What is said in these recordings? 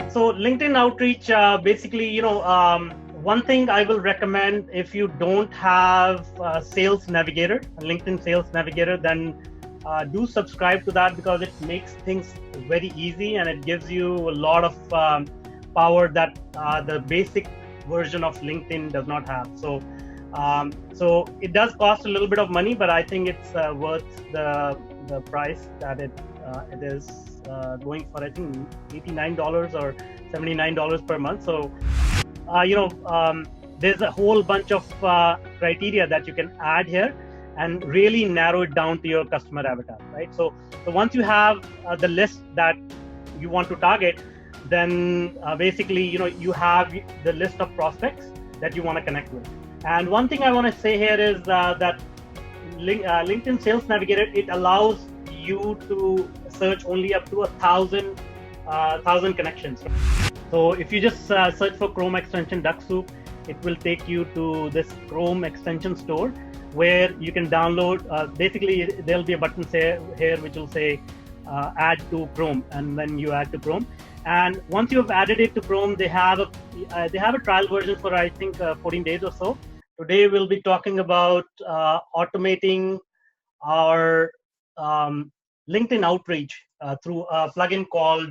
So LinkedIn outreach, basically, one thing I will recommend if you don't have Sales Navigator, LinkedIn Sales Navigator, then do subscribe to that because it makes things very easy and it gives you a lot of power that the basic version of LinkedIn does not have. So it does cost a little bit of money, but I think it's worth the price that it is going for. I think $89 or $79 per month. So there's a whole bunch of criteria that you can add here and really narrow it down to your customer avatar, right? So once you have the list that you want to target, then basically you have the list of prospects that you want to connect with. And one thing I want to say here is that LinkedIn Sales Navigator, it allows you to search only up to 1,000 connections. So if you just search for Chrome extension DuxSoup, it will take you to this Chrome extension store where you can download. Basically, there'll be a button here which will say add to Chrome, and then you add to Chrome. And once you have added it to Chrome, they have a trial version for I think 14 days or so. Today we'll be talking about automating our LinkedIn outreach through a plugin called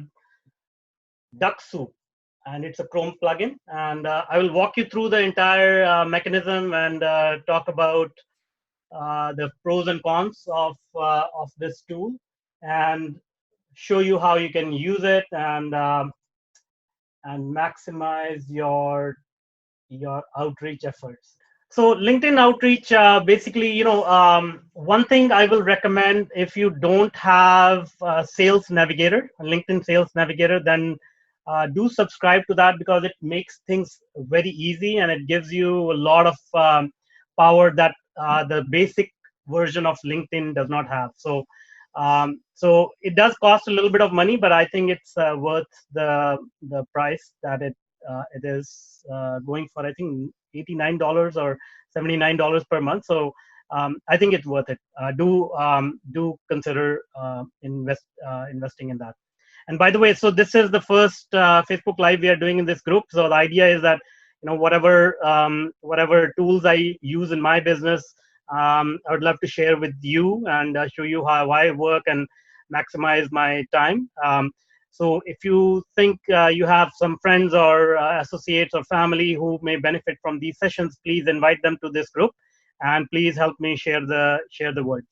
Dux-Soup, and it's a Chrome plugin. And I will walk you through the entire mechanism and talk about the pros and cons of this tool, and show you how you can use it and maximize your outreach efforts. So LinkedIn outreach, basically, one thing I will recommend if you don't have Sales Navigator, LinkedIn Sales Navigator, then do subscribe to that because it makes things very easy and it gives you a lot of power that the basic version of LinkedIn does not have. So it does cost a little bit of money, but I think it's worth the price that it is going for. I think $89 or $79 per month. So I think it's worth it. Do consider investing in that. And by the way, so this is the first Facebook Live we are doing in this group. So the idea is that whatever tools I use in my business, I would love to share with you and show you how I work and maximize my time. So if you think you have some friends or associates or family who may benefit from these sessions, please invite them to this group, and please help me share the word.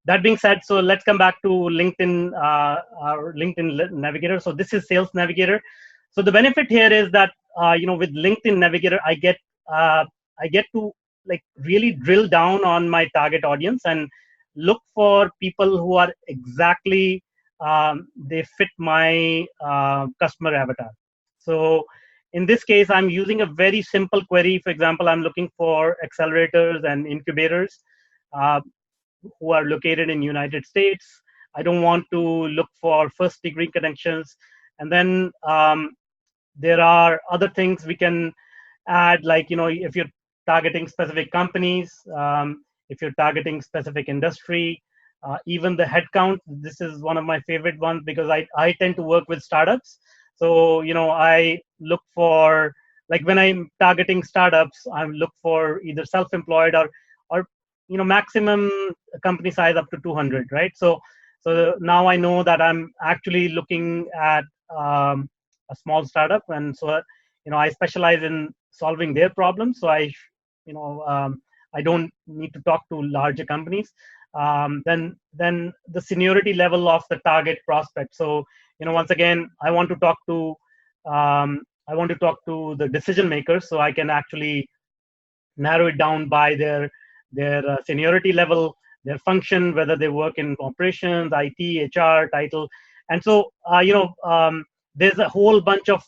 That being said, so let's come back to LinkedIn, our LinkedIn Navigator. So this is Sales Navigator. So the benefit here is that with LinkedIn Navigator, I get to like really drill down on my target audience and look for people who are exactly they fit my customer avatar. So in this case, I'm using a very simple query. For example, I'm looking for accelerators and incubators who are located in United States. I don't want to look for first degree connections. And then there are other things we can add, like if you're targeting specific companies, if you're targeting specific industry, even the headcount. This is one of my favorite ones because I tend to work with startups. So I look for, like, when I'm targeting startups, I look for either self-employed or maximum company size up to 200, right? So now I know that I'm actually looking at a small startup, and so I specialize in solving their problems. So I don't need to talk to larger companies. Then the seniority level of the target prospect. So once again, I want to talk to the decision makers, so I can actually narrow it down by their seniority level, their function, whether they work in operations, IT, HR, title. And so there's a whole bunch of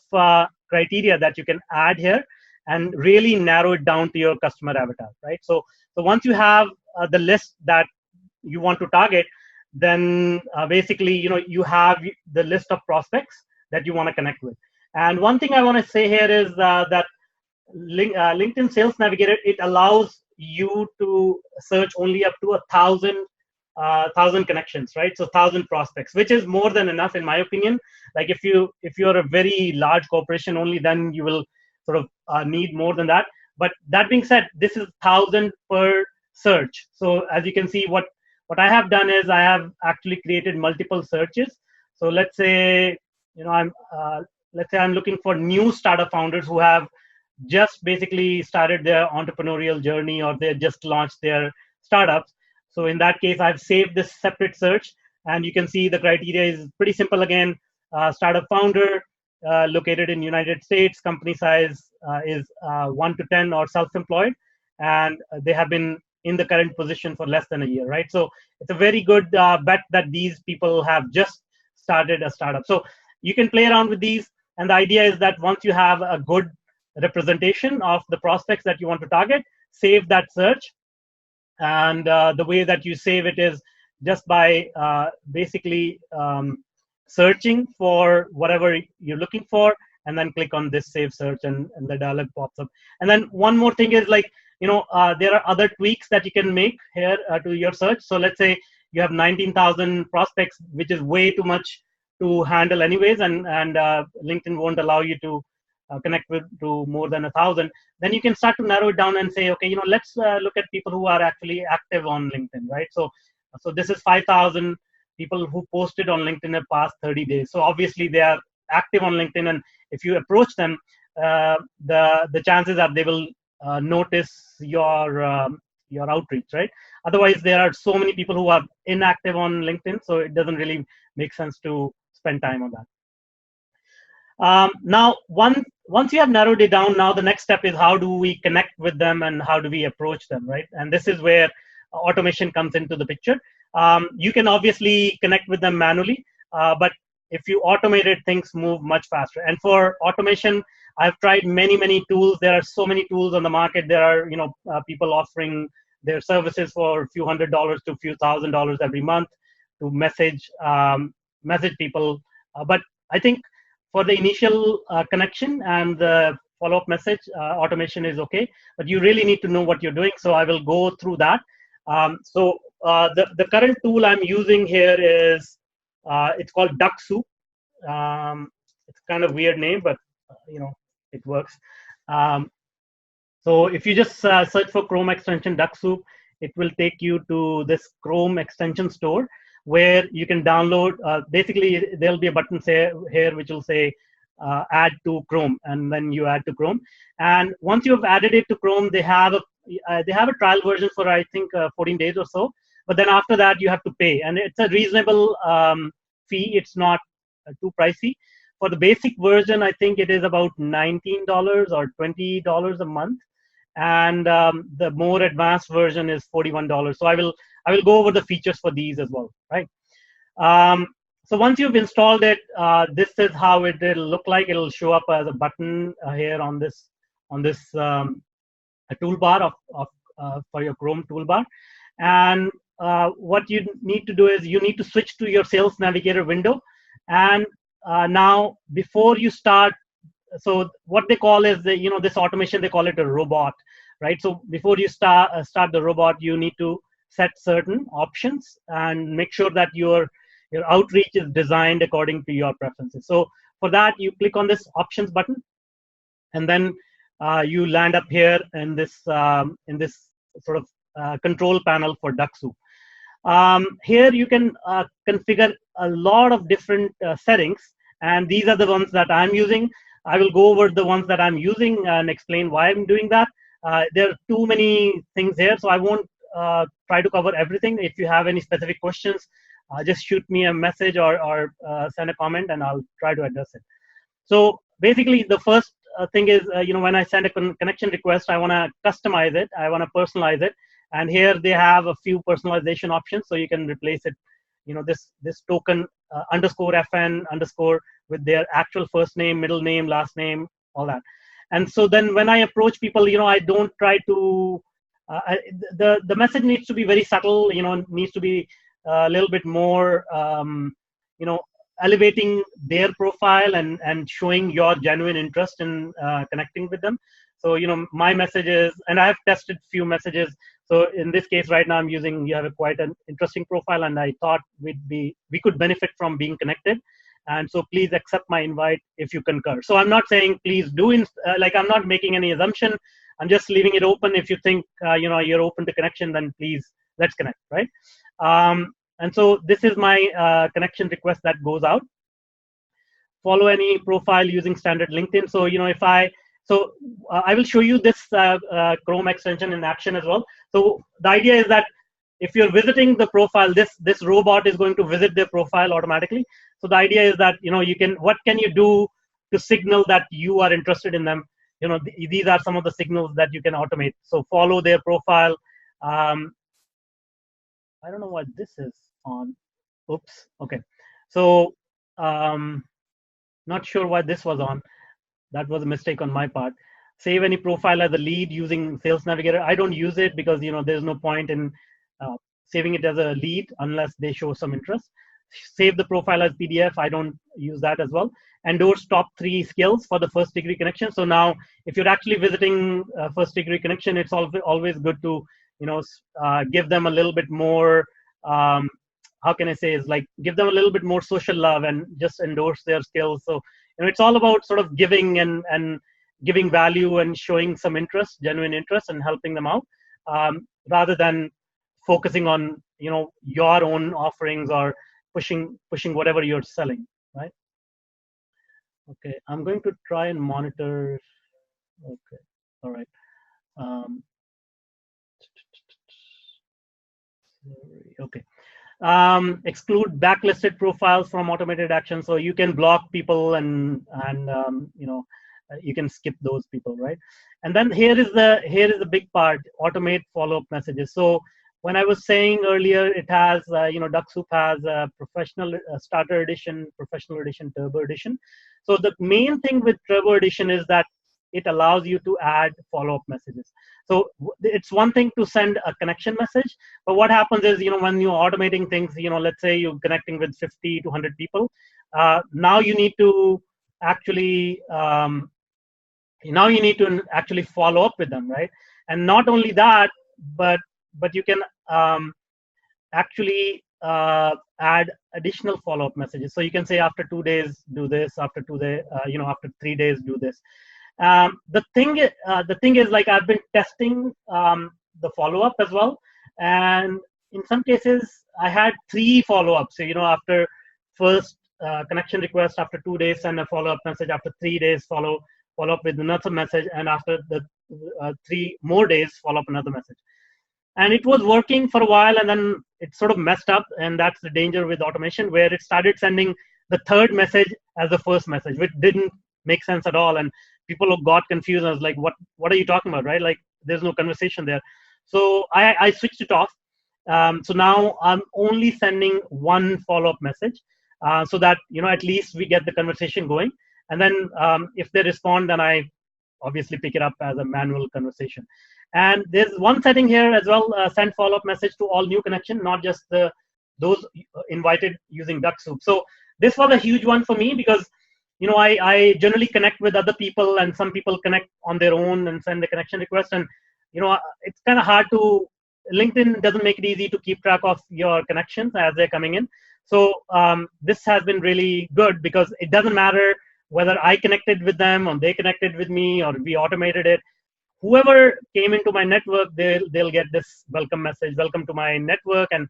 criteria that you can add here and really narrow it down to your customer avatar, right? So once you have the list that you want to target, then basically you have the list of prospects that you want to connect with. And one thing I want to say here is that LinkedIn Sales Navigator, it allows you to search only up to 1,000 1,000 connections, right? So 1,000 prospects, which is more than enough in my opinion. Like if you're a very large corporation only, then you will sort of need more than that. But that being said, this is 1,000 per search. So as you can see, what I have done is I have actually created multiple searches. So let's say, let's say I'm looking for new startup founders who have just basically started their entrepreneurial journey, or they just launched their startups. So in that case, I've saved this separate search, and you can see the criteria is pretty simple again. Startup founder, located in United States, company size is 1 to 10, or self-employed, and they have been in the current position for less than a year, right? So it's a very good bet that these people have just started a startup. So you can play around with these, and the idea is that once you have a good representation of the prospects that you want to target, save that search. And the way that you save it is just by basically searching for whatever you're looking for, and then click on this save search, and the dialog pops up. And then one more thing is, like, there are other tweaks that you can make here to your search. So let's say you have 19,000 prospects, which is way too much to handle anyways, and LinkedIn won't allow you to connect with to more than 1,000. Then you can start to narrow it down and say, okay, let's look at people who are actually active on LinkedIn, right? So this is 5,000 people who posted on LinkedIn in the past 30 days. So obviously they are active on LinkedIn, and if you approach them, the chances are they will notice your outreach, right? Otherwise, there are so many people who are inactive on LinkedIn, so it doesn't really make sense to spend time on that. Now, once you have narrowed it down, now the next step is how do we connect with them and how do we approach them, right? And this is where automation comes into the picture. You can obviously connect with them manually, but if you automate it, things move much faster. And for automation, I've tried many tools. There are so many tools on the market. There are people offering their services for a few $100s to a few $1,000s every month to message people. But I think for the initial connection and the follow-up message, automation is okay. But you really need to know what you're doing. So I will go through that. The current tool I'm using here is it's called Dux-Soup. It's kind of weird name, but it works. So if you just search for Chrome extension Dux-Soup, it will take you to this Chrome extension store where you can download. Basically, there'll be a button here which will say add to Chrome, and then you add to Chrome. And once you've added it to Chrome, they have a trial version for I think 14 days or so. But then after that, you have to pay, and it's a reasonable fee. It's not too pricey. For the basic version, I think it is about $19 or $20 a month, and the more advanced version is $41. So I will go over the features for these as well, right? So once you've installed it, this is how it will look like. It'll show up as a button here on this toolbar for your Chrome toolbar. And what you need to do is you need to switch to your Sales Navigator window. And now, before you start, so what they call is this automation, they call it a robot, right? So before you start the robot, you need to set certain options and make sure that your outreach is designed according to your preferences. So for that, you click on this options button, and then you land up here in this sort of control panel for Dux-Soup. Here you can configure a lot of different settings, and these are the ones that I'm using. I will go over the ones that I'm using and explain why I'm doing that. There are too many things here, so I won't try to cover everything. If you have any specific questions, just shoot me a message or send a comment, and I'll try to address it. So basically, the first thing is, when I send a connection request, I want to customize it. I want to personalize it. And here they have a few personalization options, so you can replace it, this token _FN_ with their actual first name, middle name, last name, all that. And so then when I approach people, I don't try to, the message needs to be very subtle, needs to be a little bit more, elevating their profile and showing your genuine interest in connecting with them. So, my messages, and I have tested few messages. So in this case, right now I'm using, you have a quite an interesting profile, and I thought we could benefit from being connected. And so please accept my invite if you concur. So I'm not saying please do, like I'm not making any assumption. I'm just leaving it open. If you think you're open to connection, then please let's connect, right? And so this is my connection request that goes out. Follow any profile using standard LinkedIn. So if I will show you this Chrome extension in action as well. So the idea is that if you're visiting the profile, this robot is going to visit their profile automatically. So the idea is that what can you do to signal that you are interested in them? These are some of the signals that you can automate. So follow their profile. I don't know what this is on. Oops. Okay. So not sure why this was on. That was a mistake on my part. Save any profile as a lead using Sales Navigator. I don't use it because there's no point in saving it as a lead unless they show some interest. Save the profile as PDF. I don't use that as well. Endorse top 3 skills for the first degree connection. So now, if you're actually visiting first degree connection, it's always good to give them a little bit more. How can I say, is like give them a little bit more social love and just endorse their skills. So it's all about sort of giving and giving value and showing some interest, genuine interest, and helping them out, rather than focusing on your own offerings or pushing whatever you're selling, right? Okay, I'm going to try and monitor. Okay, all right. Okay. Exclude backlisted profiles from automated action. So you can block people and you can skip those people, right? And then here is the big part: automate follow-up messages. So when I was saying earlier, it has DuxSoup has a professional starter edition, professional edition, turbo edition. So the main thing with turbo edition is that it allows you to add follow-up messages. So it's one thing to send a connection message, but what happens is, when you're automating things, let's say you're connecting with 50 to 100 people, now you need to actually follow up with them, right? And not only that, but you can actually add additional follow-up messages. So you can say after 2 days do this, after 2 days, after 3 days do this. The thing is, like, I've been testing the follow-up as well, and in some cases I had 3 follow-ups. So after first connection request, after 2 days send a follow-up message, after 3 days follow up with another message, and after the 3 more days follow up another message. And it was working for a while, and then it sort of messed up, and that's the danger with automation, where it started sending the 3rd message as the first message, which didn't make sense at all, and people got confused. I was like, what are you talking about, right? Like, there's no conversation there. So I switched it off. So now I'm only sending 1 follow-up message, so that at least we get the conversation going. And then if they respond, then I obviously pick it up as a manual conversation. And there's one setting here as well: send follow-up message to all new connection, not just those invited using Dux-Soup. So this was a huge one for me, because I generally connect with other people, and some people connect on their own and send the connection request. And it's kind of hard to, LinkedIn doesn't make it easy to keep track of your connections as they're coming in. So this has been really good, because it doesn't matter whether I connected with them or they connected with me or we automated it. Whoever came into my network, they'll get this welcome message: welcome to my network. And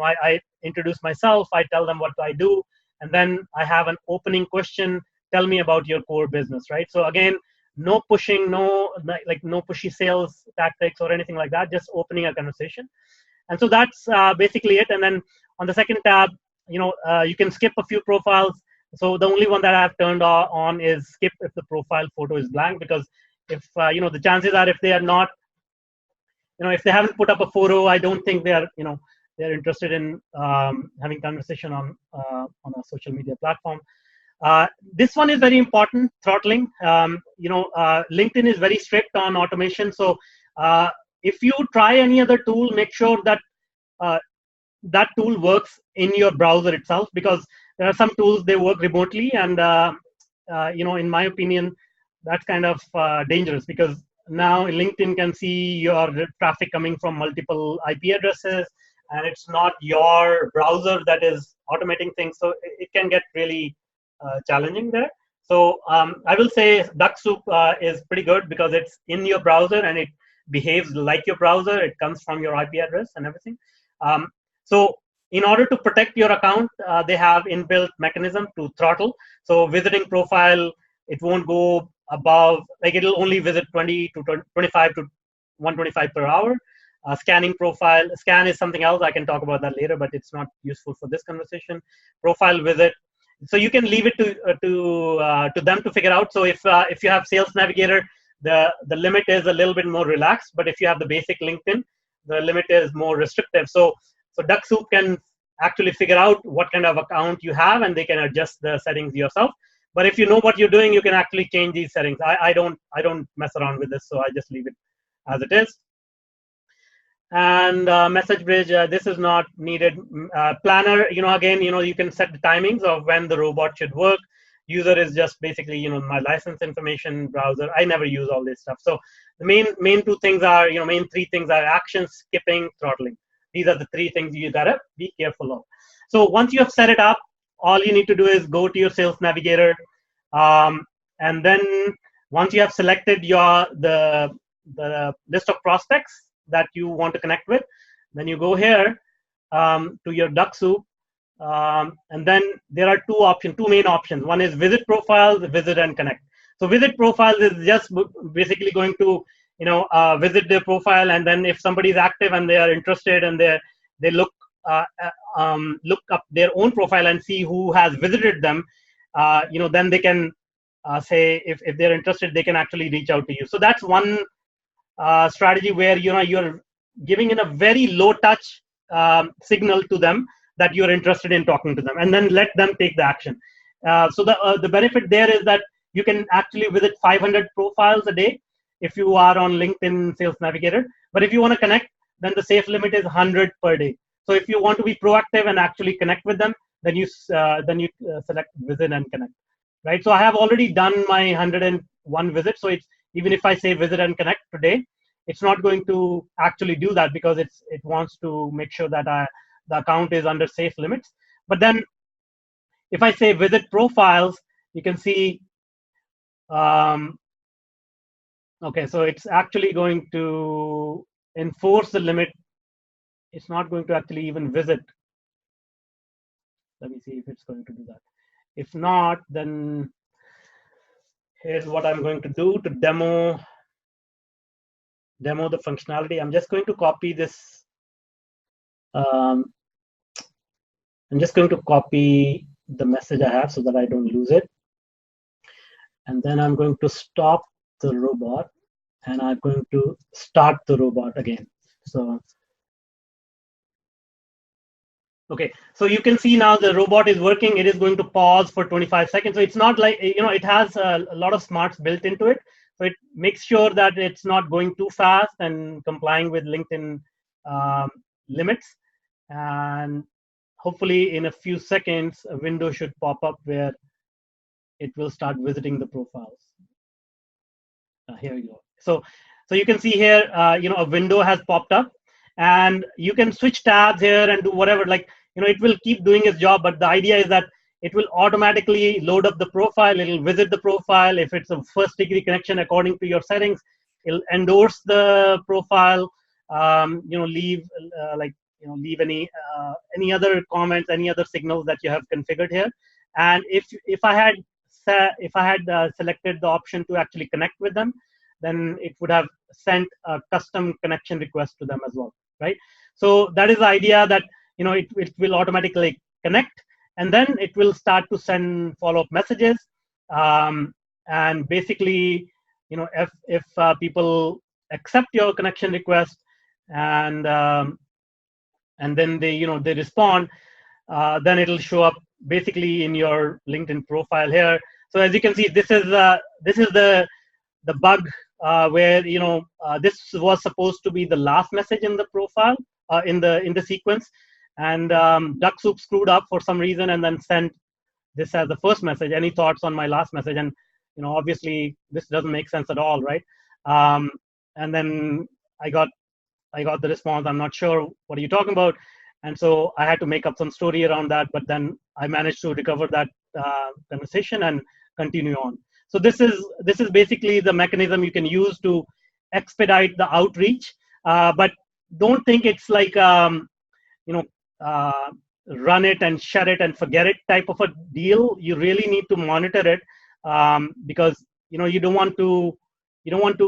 I introduce myself, I tell them what I do, and then I have an opening question: tell me about your core business, right? So again, no pushing, no pushy sales tactics or anything like that, just opening a conversation. And so that's basically it. And then on the second tab, you can skip a few profiles. So the only one that I've turned on is skip if the profile photo is blank, because if the chances are, if they are not, if they haven't put up a photo, I don't think they're interested in having conversation on a social media platform. This one is very important: throttling. LinkedIn is very strict on automation. So if you try any other tool, make sure that that tool works in your browser itself, because there are some tools, they work remotely, and in my opinion, that's kind of dangerous, because now LinkedIn can see your traffic coming from multiple IP addresses, and it's not your browser that is automating things. So it can get really challenging there. So I will say DuxSoup is pretty good because it's in your browser and it behaves like your browser. It comes from your IP address and everything. So in order to protect your account, they have inbuilt mechanism to throttle. So visiting profile, it won't go above, like it'll only visit 20 to 25 to 125 per hour. Scanning profile, scan is something else. I can talk about that later, but it's not useful for this conversation. Profile visit. So you can leave it to them to figure out. So if you have Sales Navigator, the limit is a little bit more relaxed, but if you have the basic LinkedIn, the limit is more restrictive. So DuxSoup can actually figure out what kind of account you have, and they can adjust the settings yourself. But if you know what you're doing, you can actually change these settings. I don't mess around with this, so I just leave it as it is. And message bridge, this is not needed. Planner, again, you can set the timings of when the robot should work. User is just basically, my license information, browser. I never use all this stuff. So the main two things are, main three things are action, skipping, throttling. These are the three things you gotta be careful of. So once you have set it up, all you need to do is go to your Sales Navigator, and then once you have selected the list of prospects that you want to connect with, then you go here to your DuxSoup, and then there are two main options. One is visit profiles, visit and connect. So visit profiles is just basically going to visit their profile, and then if somebody is active and they are interested and they look up their own profile and see who has visited them, then they can say if they're interested, they can actually reach out to you. So that's one strategy where you're giving in a very low touch signal to them that you're interested in talking to them, and then let them take the action. So the benefit there is that you can actually visit 500 profiles a day if you are on LinkedIn Sales Navigator. But if you want to connect, then the safe limit is 100 per day. So if you want to be proactive and actually connect with them, then you select visit and connect, right? So I have already done my 101 visits. So it's, even if I say visit and connect today, it's not going to actually do that because it wants to make sure that the account is under safe limits. But then if I say visit profiles, you can see, okay, so it's actually going to enforce the limit. It's not going to actually even visit. Let me see if it's going to do that. If not, then here's what I'm going to do to demo the functionality. I'm just going to copy this. I'm just going to copy the message I have so that I don't lose it. And then I'm going to stop the robot, and I'm going to start the robot again. So, okay, so you can see now the robot is working. It is going to pause for 25 seconds. So it's not like, it has a lot of smarts built into it. So it makes sure that it's not going too fast and complying with LinkedIn limits. And hopefully in a few seconds, a window should pop up where it will start visiting the profiles. Here we go. So you can see here, a window has popped up, and you can switch tabs here and do whatever. Like, it will keep doing its job, but the idea is that it will automatically load up the profile. It'll visit the profile. If it's a first degree connection according to your settings, it'll endorse the profile. Leave leave any other comments, any other signals that you have configured here. And if I had selected the option to actually connect with them, then it would have sent a custom connection request to them as well, right? So that is the idea, that it will automatically connect, and then it will start to send follow-up messages. And basically, if people accept your connection request and then they respond, then it'll show up basically in your LinkedIn profile here. So as you can see, this is the bug where this was supposed to be the last message in the profile, in the sequence, and DuxSoup screwed up for some reason and then sent this as the first message. Any thoughts on my last message? And obviously this doesn't make sense at all, right? And then I got the response, I'm not sure, what are you talking about? And so I had to make up some story around that, but then I managed to recover that conversation and continue on. So this is basically the mechanism you can use to expedite the outreach, but don't think it's like you know uh, run it and shut it and forget it type of a deal. You really need to monitor it, because you don't want to you don't want to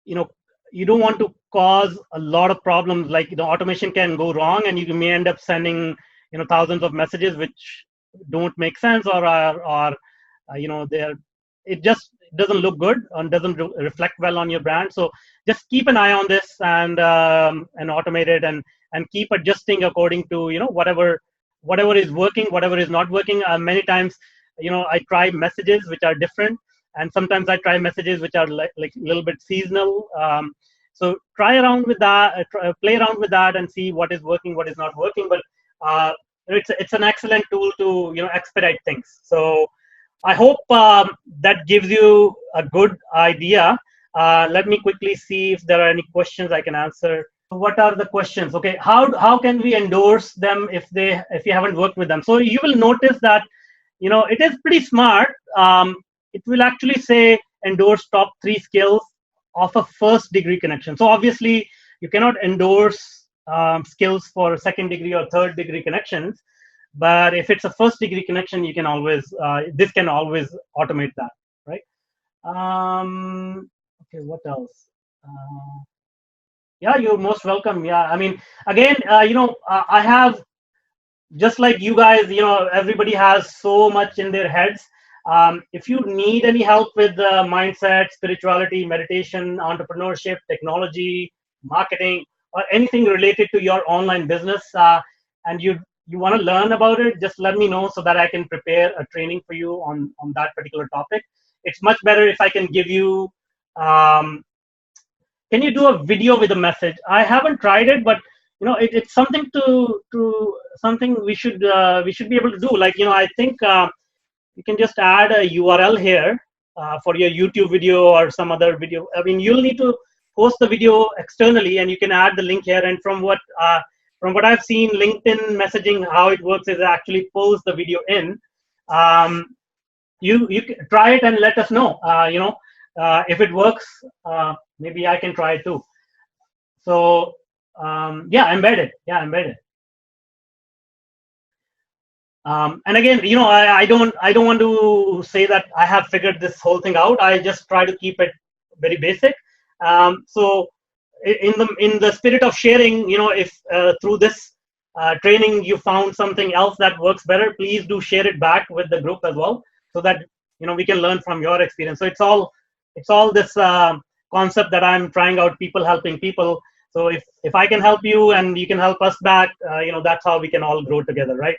you know you don't want to cause a lot of problems. Like the automation can go wrong and you may end up sending thousands of messages which don't make sense, or they're it just doesn't look good and doesn't reflect well on your brand. So just keep an eye on this and automate it, and keep adjusting according to whatever is working, whatever is not working. Many times I try messages which are different, and sometimes I try messages which are like a little bit seasonal. So try around with that, play around with that, and see what is working, what is not working. But it's an excellent tool to expedite things. So I hope that gives you a good idea. Let me quickly see if there are any questions I can answer. What are the questions? Okay, how can we endorse them if you haven't worked with them? So you will notice that it is pretty smart. It will actually say endorse top 3 skills of a first degree connection. So obviously you cannot endorse skills for second degree or third degree connections, but if it's a first degree connection, you can always this can always automate that, right? Okay, what else? Yeah, you're most welcome. Yeah, I mean, again, I have, just like you guys, everybody has so much in their heads. If you need any help with mindset, spirituality, meditation, entrepreneurship, technology, marketing, or anything related to your online business, and you want to learn about it, just let me know so that I can prepare a training for you on that particular topic. It's much better if I can give you can you do a video with a message? I haven't tried it, but it's something to something we should be able to do. Like I think you can just add a URL here for your YouTube video or some other video. I mean, you'll need to post the video externally, and you can add the link here. And from what I've seen, LinkedIn messaging, how it works is actually post the video in. You can try it and let us know. If it works, maybe I can try it too. So yeah, embedded. And again, I don't want to say that I have figured this whole thing out. I just try to keep it very basic. So in the spirit of sharing, if through this training you found something else that works better, please do share it back with the group as well, so that we can learn from your experience. So it's all this concept that I'm trying out, people helping people. So if I can help you and you can help us back, that's how we can all grow together, right?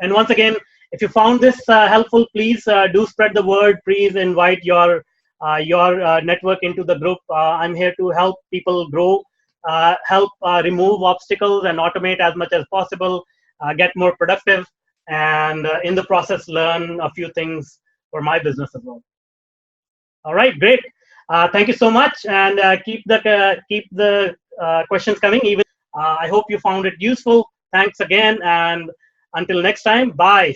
And once again, if you found this helpful, please do spread the word. Please invite your network into the group. I'm here to help people grow, help remove obstacles and automate as much as possible, get more productive, and in the process learn a few things for my business as well. All right, great. Thank you so much, and keep the questions coming. Even I hope you found it useful. Thanks again, and until next time, bye.